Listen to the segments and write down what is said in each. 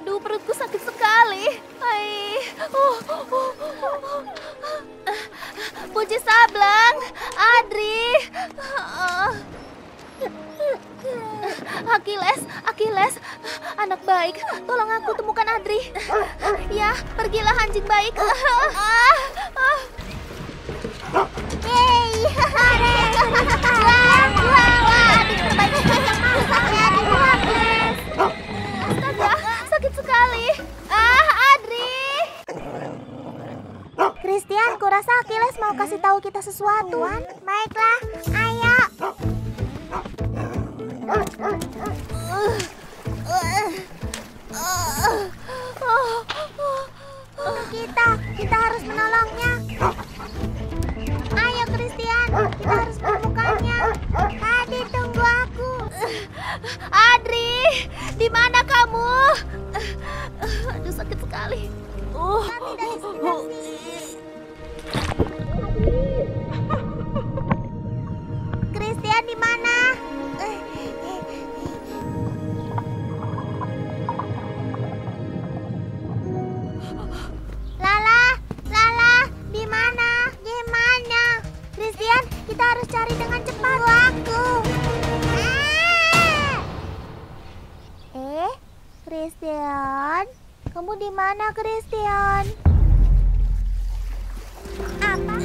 Aduh, perutku sakit sekali. Hai. Puji Sablang, Adri. Achilles, anak baik, tolong aku temukan Adri. Ya, pergilah anjing baik. Yeay, adik terbaik sepanjang masa ya, Achilles. Astaga, sakit sekali. Adri. Christian, kurasa Achilles mau kasih tahu kita sesuatu. Baiklah, ayo. Kita harus menolongnya. Ayo Christian, kita harus menemukannya. Tadi tunggu aku. Adri, di mana kamu? Aduh, sakit sekali. Tidak di sekitar sini. Christian di mana? Lala, di mana? Gimana? Christian, kita harus cari dengan cepat. Aku. Christian, kamu di mana, Christian? Apa?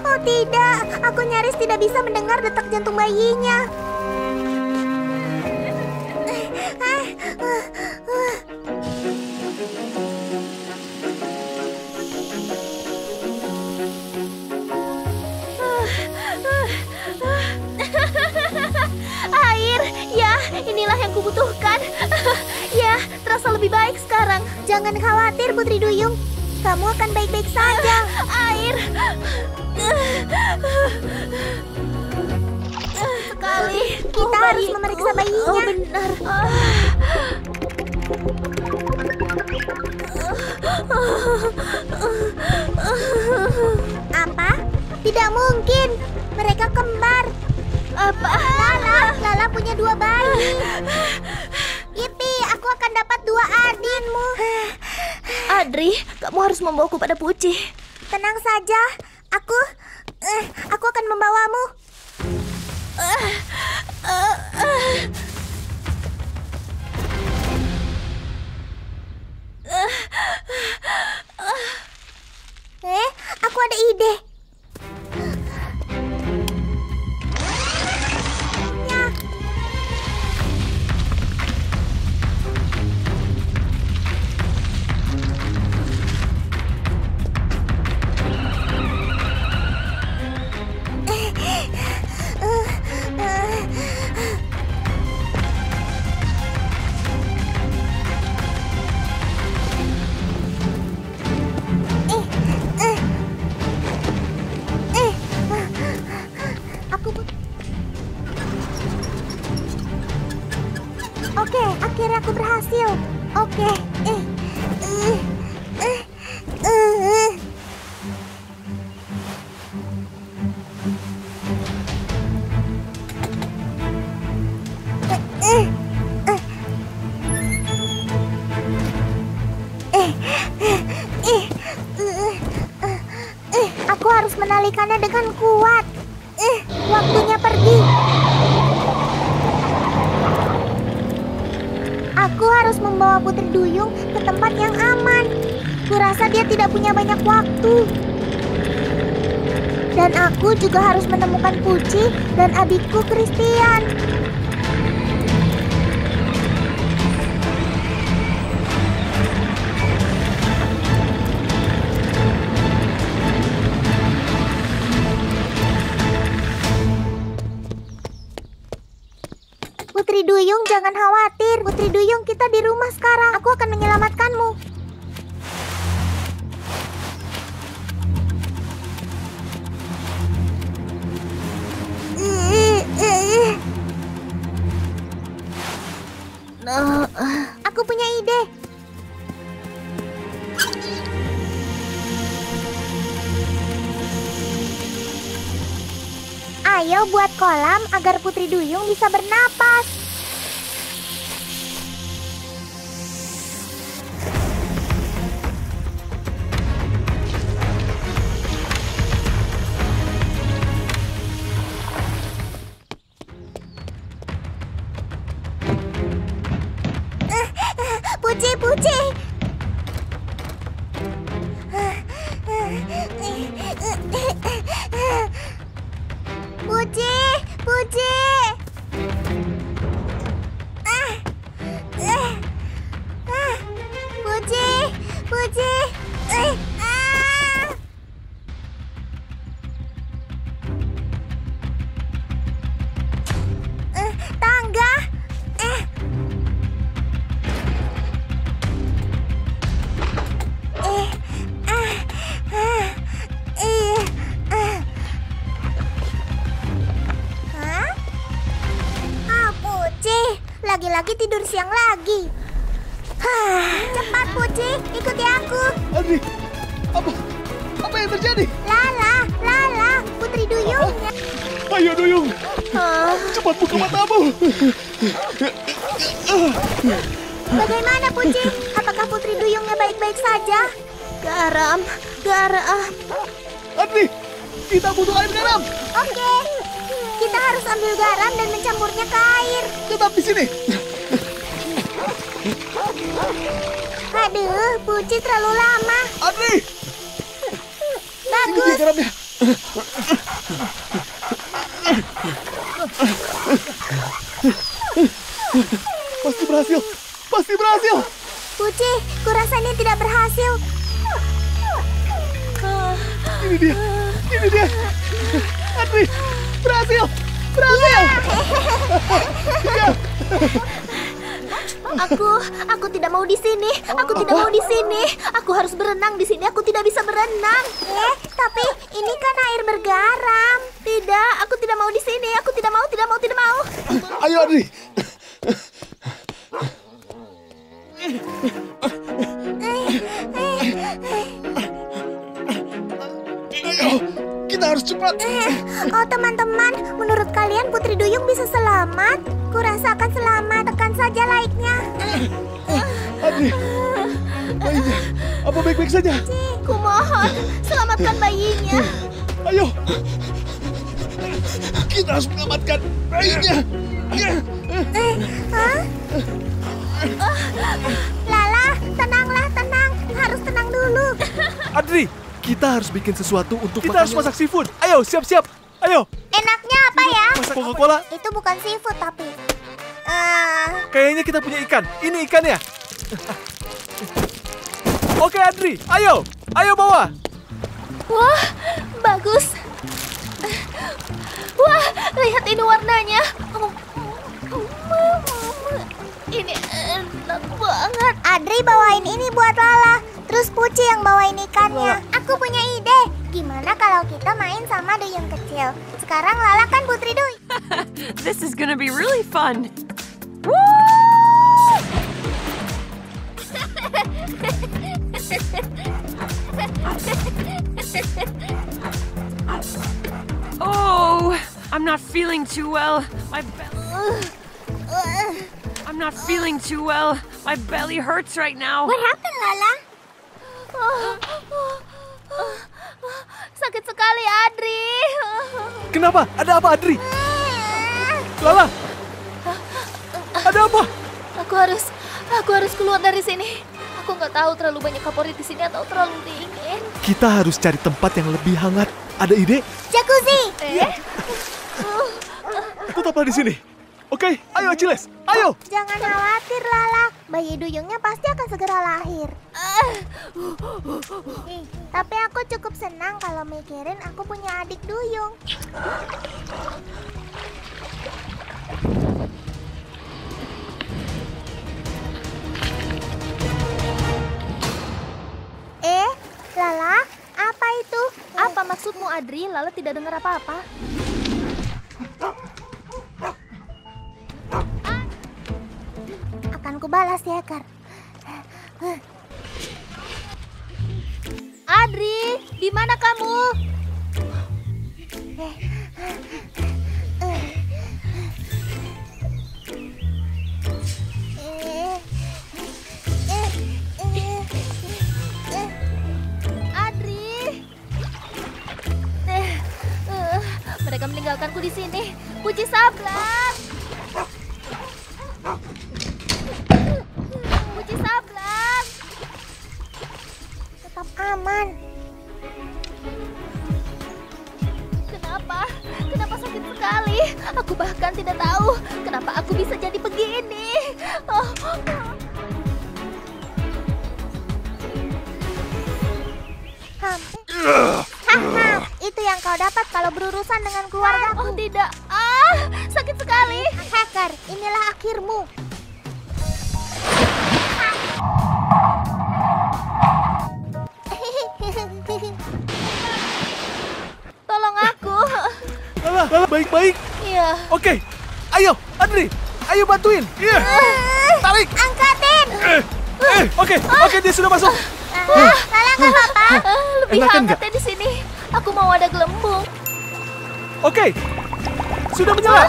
Oh tidak, aku nyaris tidak bisa mendengar detak jantung bayinya. Air, ya, inilah yang kubutuhkan. Ya, terasa lebih baik sekarang. Jangan khawatir, Putri Duyung. Kamu akan baik-baik saja. Air. Sekali. Kita harus memeriksa bayinya. Oh, benar. Apa? Tidak mungkin. Mereka kembar. Apa? Lala punya 2 bayi. Yipi, aku akan dapat 2 adikmu. Adri, kamu harus membawaku pada Puci. Tenang saja, aku akan membawamu. Aku ada ide. Ya. Oke, akhirnya aku berhasil. Oke. Aku harus menalikannya dengan kuat. Waktunya pergi. Aku harus membawa Putri Duyung ke tempat yang aman. Kurasa dia tidak punya banyak waktu. Dan aku juga harus menemukan Puci dan adikku Christian. Putri Duyung, jangan khawatir. Putri Duyung, kita di rumah sekarang. Aku akan menyelamatkanmu. Aku punya ide. Ayo buat kolam agar Putri Duyung bisa bernapas. tidur siang lagi. Cepat Puci, ikuti aku. Adri, apa yang terjadi? Lala, Putri Duyungnya. Ayo Duyung, cepat buka matamu. Bagaimana Puci? Apakah Putri Duyungnya baik-baik saja? Garam. Adri, kita butuh air garam. Oke, kita harus ambil garam dan mencampurnya ke air. Tetap di sini. Aduh, Puci terlalu lama. Adri, ini Bagus. dia garamnya. Pasti berhasil. Puci, kurasa ini tidak berhasil. Ini dia. Adri, berhasil. Iya. Aku tidak mau di sini. Aku harus berenang di sini. Aku tidak bisa berenang. Tapi ini kan air bergaram. Tidak, aku tidak mau di sini. Aku tidak mau. Ayo Adri. Ayo, kita harus cepat. Oh teman-teman, menurut kalian Putri Duyung bisa selamat? Kurasa akan selamat, tekan saja like-nya. Adri, bayinya, apa baik-baik saja? Kumohon, selamatkan bayinya. Ayo, kita harus menyelamatkan bayinya. Lala, tenanglah, tenang. Harus tenang dulu. Adri, kita harus bikin sesuatu untuk kita harus masak seafood. Ayo, siap-siap. Ayo, Enaknya apa ya? masak Coca-Cola. Itu bukan seafood tapi... Kayaknya kita punya ikan. Ini ikannya. Oke, Adri. Ayo bawa. Wah, bagus. Wah, lihat ini warnanya. Ini enak banget. Adri bawain ini buat Lala. Terus Puci yang bawain ikannya. Aku punya ide. Gimana kalau kita main sama duyung kecil? Sekarang Lala kan Putri Duyung. This is gonna be really fun. Oh, I'm not feeling too well. I'm not feeling too well. My belly hurts right now. What happened, Lala? Sakit sekali, Adri. Kenapa? Ada apa, Adri? Lala, ada apa? Aku harus keluar dari sini. Aku nggak tahu terlalu banyak favorit di sini atau terlalu dingin. Kita harus cari tempat yang lebih hangat. Ada ide? Jacuzzi. Tetaplah di sini. Oke, ayo Achilles. Ayo. Jangan khawatir, Lala. Bayi duyungnya pasti akan segera lahir. Tapi aku cukup senang kalau mikirin aku punya adik duyung. Lala, apa itu? Apa maksudmu, Adri? Lala tidak dengar apa-apa. Akan kubalas ya, Kar. Adri, di mana kamu? Adri. Mereka meninggalkanku di sini. Puji Sablan. Puji Sablan. Tetap aman. Kenapa sakit sekali? Aku bahkan tidak tahu kenapa aku bisa jadi begini. Itu yang kau dapat kalau berurusan dengan keluargaku. Oh tidak, sakit sekali. Hacker, inilah akhirmu. Tolong aku. Lala, baik-baik. Iya. Oke, ayo Adri. Ayo bantuin. Tarik. Angkatin. Oke, dia sudah masuk. Lala nggak apa-apa. Lebih Enakan hangatnya di sini. Aku mau ada gelembung. Oke, sudah menyala.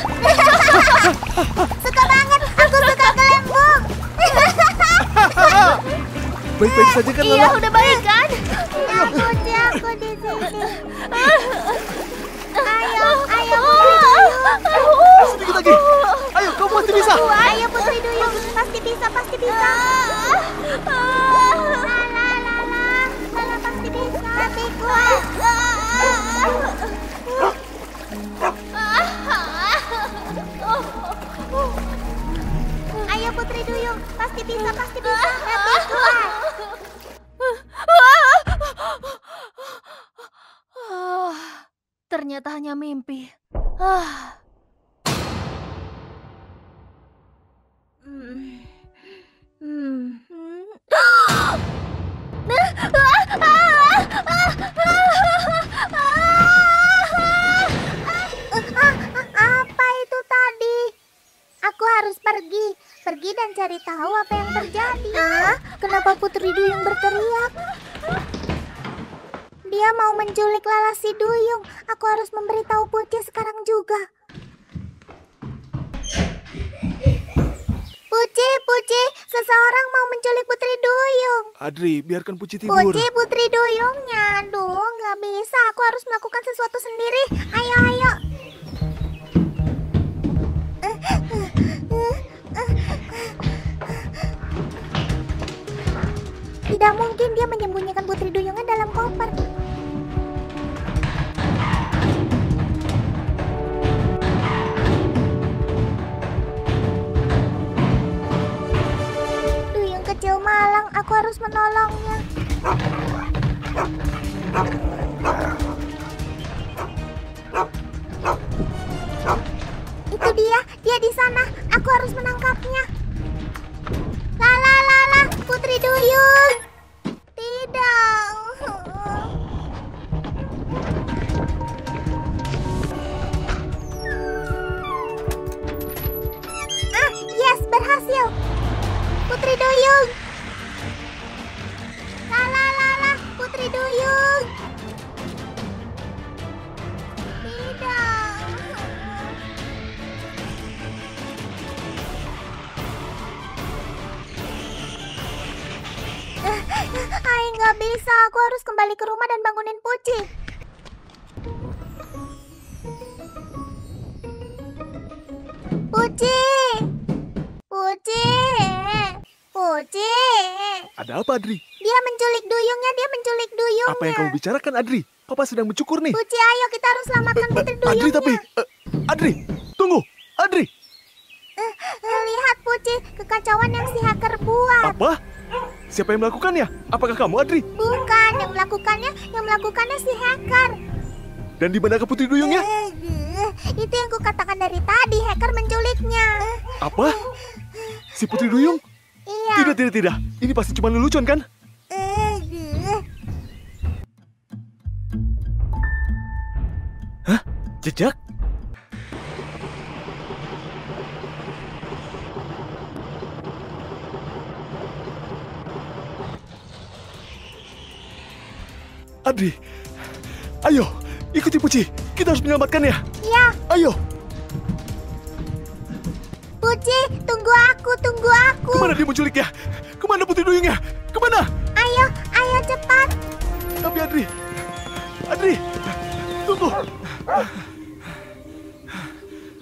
Suka banget. Aku suka gelembung. Baik-baik saja kan, Iya, Lala? udah baik kan? Ya, Putri, aku di sini. Ayo Putri Duyung. Sedikit lagi. Ayo, kamu pasti bisa. Ayo Putri Duyung. Pasti bisa. Lala pasti bisa. Lebih kuat. Ayo Putri Duyung. Pasti bisa. Lebih kuat. Ternyata hanya mimpi. Apa itu tadi? Aku harus pergi dan cari tahu apa yang terjadi. Kenapa Putri Duyung berteriak? Dia mau menculik Lala si Duyung. Aku harus memberitahu Puci sekarang juga. Puci, seseorang mau menculik Putri Duyung. Adri, biarkan Puci tidur. Putri Duyungnya. Aduh, nggak bisa. Aku harus melakukan sesuatu sendiri. Ayo. Tidak mungkin dia menyembunyikan Putri Duyungnya dalam koper. Duyung kecil malang, aku harus menolongnya. Itu dia di sana. Aku harus menangkapnya. Lala, Putri Duyung. Tidak. Yes, berhasil. Putri Duyung. Lala, Putri Duyung. Tidak. Nggak bisa. Aku harus kembali ke rumah dan bangunin Puci. Puci. Ada apa, Adri? Dia menculik duyungnya. Apa yang kamu bicarakan, Adri? Papa sedang mencukur nih. Puci, ayo kita harus selamatkan Putri Duyungnya. Adri, tunggu. Adri. Lihat Puci, kekacauan yang si hacker buat. Apa? Siapa yang melakukannya? Apakah kamu, Adri? Bukan, yang melakukannya si hacker. Dan di mana Putri Duyungnya? Itu yang kukatakan dari tadi, hacker menculiknya. Apa? Si Putri Duyung? Iya. Tidak. Ini pasti cuma lelucon, kan? Hah? Jejak? Adri, ayo, ikuti Puci. Kita harus menyelamatkannya. Iya. Ayo. Puci, tunggu aku. Kemana dia menculiknya? Kemana Putri Duyungnya? Kemana? Ayo cepat. Tapi Adri, tunggu.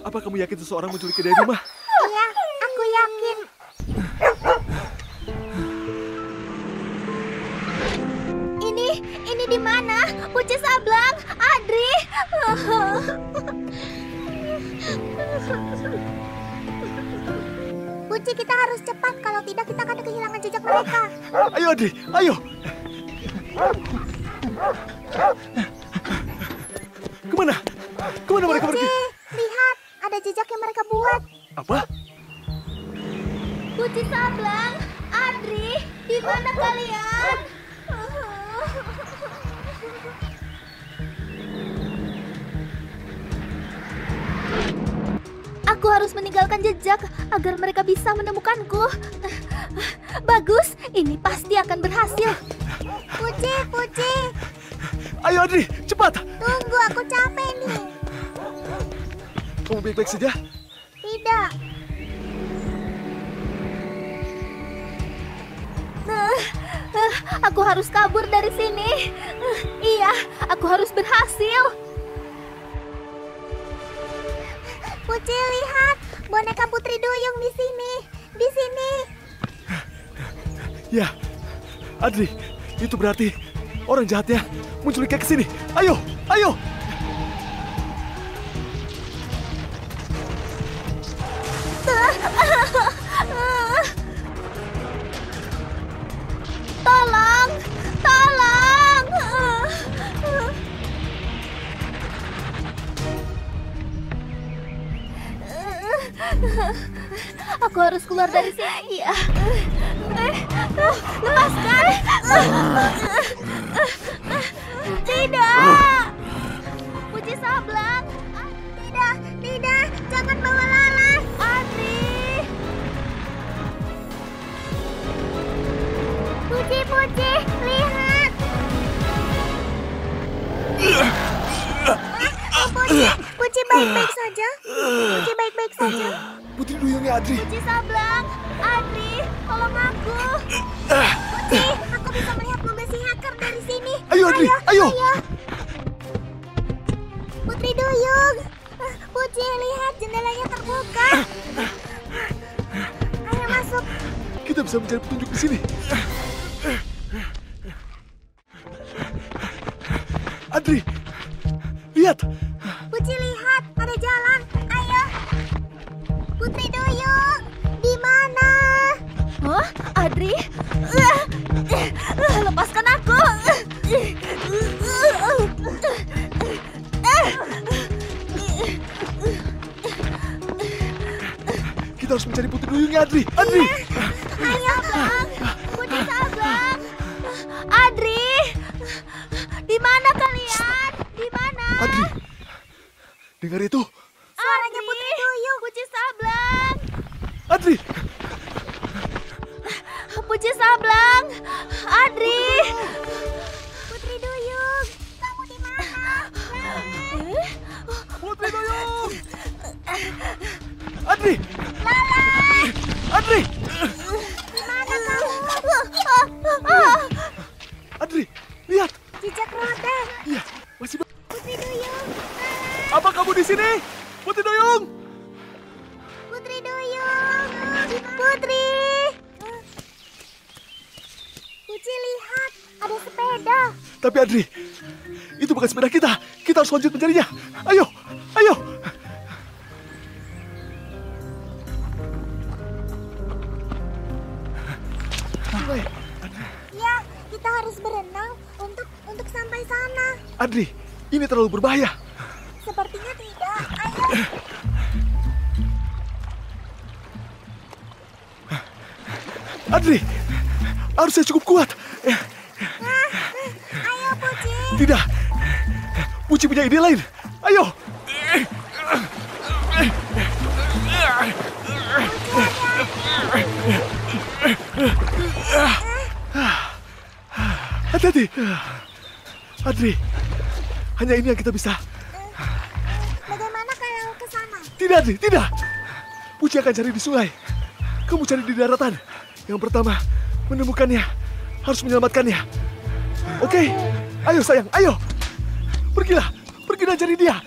Apa kamu yakin seseorang menculiknya dari rumah? Iya, aku yakin. Ini di mana? Puci Sablang, Adri. Puci, kita harus cepat. Kalau tidak, kita akan kehilangan jejak mereka. Ayo Adri, ayo. Kemana mereka pergi? Lihat, ada jejak yang mereka buat. Apa? Puci Sablang, Adri, di mana kalian? Aku harus harus meninggalkan jejak agar mereka bisa menemukanku. Bagus, ini pasti akan berhasil. Puci. Ayo Adri, cepat. Tunggu, aku capek nih. Kamu baik-baik saja? Tidak. Aku harus kabur dari sini. Iya, aku harus berhasil. Puci, lihat. Boneka Putri Duyung di sini. Di sini. Ya, Adri, itu berarti orang jahatnya menculiknya ke sini. Ayo. Tolong. Aku harus keluar dari sini. Ya. Lepaskan. Tidak. Puji Sablang. Tidak. Jangan bawa Lala. Adri. Puci, lihat. Puci baik-baik saja. Putri Duyungnya Adri. Puji Sablang. Adri, tolong aku. Puci, aku bisa melihat mobil si hacker dari sini. Ayo Adri, ayo. Putri Duyung. Puci, lihat jendelanya terbuka. Ayo masuk. Kita bisa mencari petunjuk di sini. Adri, lihat. Puci, lihat, ada jalan. Ayo. Putri Duyung, di mana? Hah? Adri? Lepaskan aku. Kita harus mencari Putri Duyungnya Adri. Adri. Ayo, Bang. Putri Sablang. Adri. Di mana kalian? Di mana? Adri. Dengar itu? Suaranya Putri Duyung. Puji Sablang. Adri. Puji Sablang. Adri. Putri Duyung, kamu di mana? Putri Duyung. Adri. Lala, Adri. di mana kamu? Adri, lihat. Jejak roda. Iya, masih Putri Duyung. Apa kamu di sini? Putri Duyung. Putri Duyung. Putri. Puci, lihat, ada sepeda. Tapi Adri, itu bukan sepeda kita. Kita harus lanjut mencarinya. Ayo. Ya, kita harus berenang untuk sampai sana. Adri, ini terlalu berbahaya. Sepertinya tidak. Ayo. Adri, harusnya cukup kuat. Ayo, Puci. Tidak, Puci punya ide lain. Ayo. Hati-hati. Adri, hanya ini yang kita bisa. Bagaimana kalau ke sana? Tidak, Adri, tidak. Puci akan cari di sungai. Kamu cari di daratan. Yang pertama, menemukannya. Harus menyelamatkannya. Oke? Ayo sayang, ayo. Pergilah, pergi dan cari dia.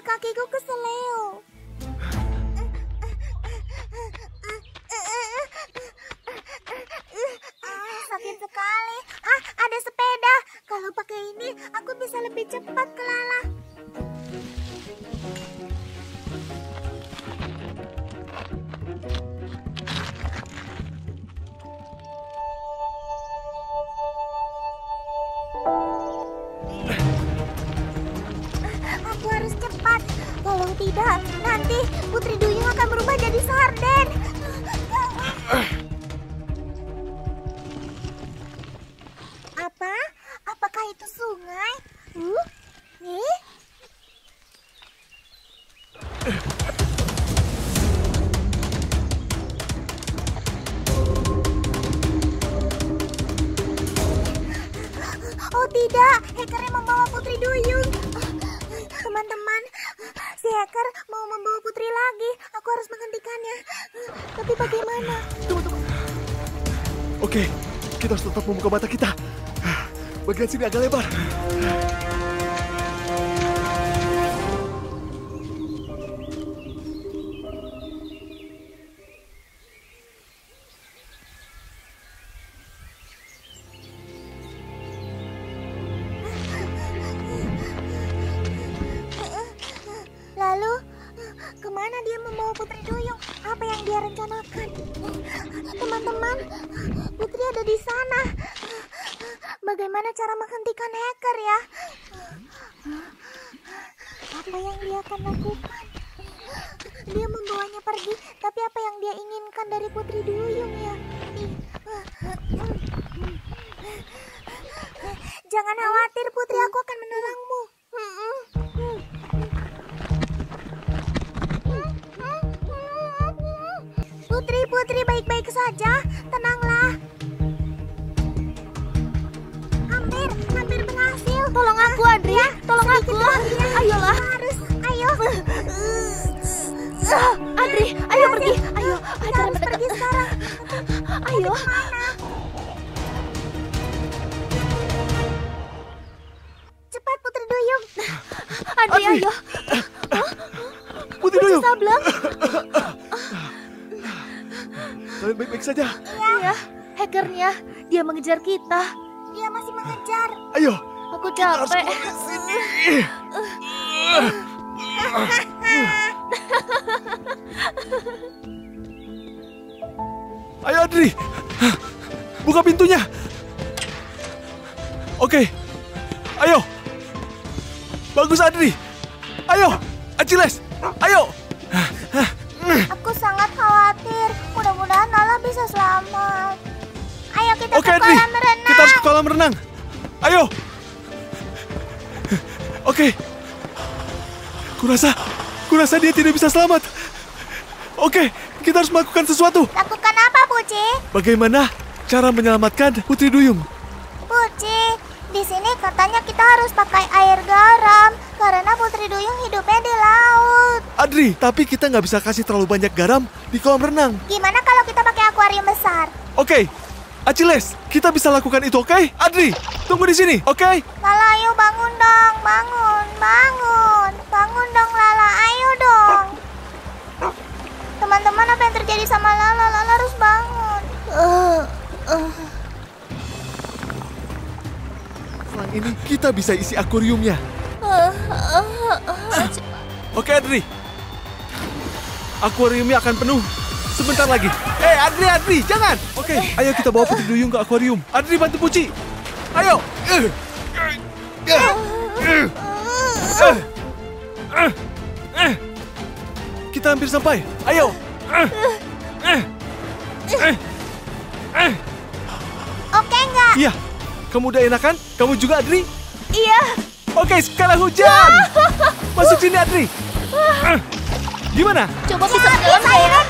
Kakiku keseleo. Sakit sekali. Ada sepeda. Kalau pakai ini, aku bisa lebih cepat ke Lala. Aku harus cepat. Kalau tidak, nanti Putri Duyung akan berubah jadi sarden. Oh tidak, hackernya membawa Putri Duyung. Teman-teman, si hacker mau membawa Putri lagi. Aku harus menghentikannya. Tapi bagaimana? Oke, kita harus tetap membuka mata kita. Bagian sini agak lebar. Lalu, kemana dia membawa Putri Duyung? Apa yang dia rencanakan? Teman-teman, Putri ada di sana. Bagaimana cara menghentikan hacker ya? Apa yang dia akan lakukan? Dia membawanya pergi, tapi apa yang dia inginkan dari Putri Duyung ya? Jangan khawatir Putri, aku akan menolongmu. Putri baik-baik saja, tenanglah. Hampir berhasil. Tolong aku, Adri. Ya, Tolong aku. Ayolah. Ayo. Adri, ayo pergi. Ayo, Kita harus pergi sekarang. Ayo. Cepat Putri Duyung. Adri, Adri. ayo. Putri Duyung, Sableng. kalian baik-baik saja. Iya, hackernya. Dia mengejar kita. Dia masih mengejar. Ayo, Aku harus capek. keluar dari sini. Ayo Adri, buka pintunya. Oke, ayo. Bagus Adri. Ayo, Achilles. Ayo. Aku sangat khawatir. Mudah-mudahan Lala bisa selamat. Ayo kita Oke ke Adri, kolam renang. kita harus ke kolam renang. Ayo. Oke. Kurasa dia tidak bisa selamat. Oke, kita harus melakukan sesuatu. Lakukan apa, Puci? Bagaimana cara menyelamatkan Putri Duyung? Puci, di sini katanya kita harus pakai air garam karena Putri Duyung hidupnya di laut. Adri, tapi kita nggak bisa kasih terlalu banyak garam di kolam renang. Gimana kalau kita pakai akuarium besar? Oke, Achilles, kita bisa lakukan itu, oke? Adri, tunggu di sini, oke? Lala, ayo bangun dong, bangun dong Lala, ayo dong. Teman-teman, apa yang terjadi sama Lala? Lala harus bangun. Selang ini kita bisa isi akuariumnya. Oke, Adri. Akuariumnya akan penuh sebentar lagi. Adri, jangan. Oke, ayo kita bawa Putri Duyung ke akuarium. Adri, bantu Puci. Ayo. Kita hampir sampai. Ayo. Oke nggak? Iya. Kamu udah enakan? Kamu juga, Adri? Iya. Oke, sekarang hujan. Masuk sini, Adri. Gimana? Coba bisa ke dalam nggak ya?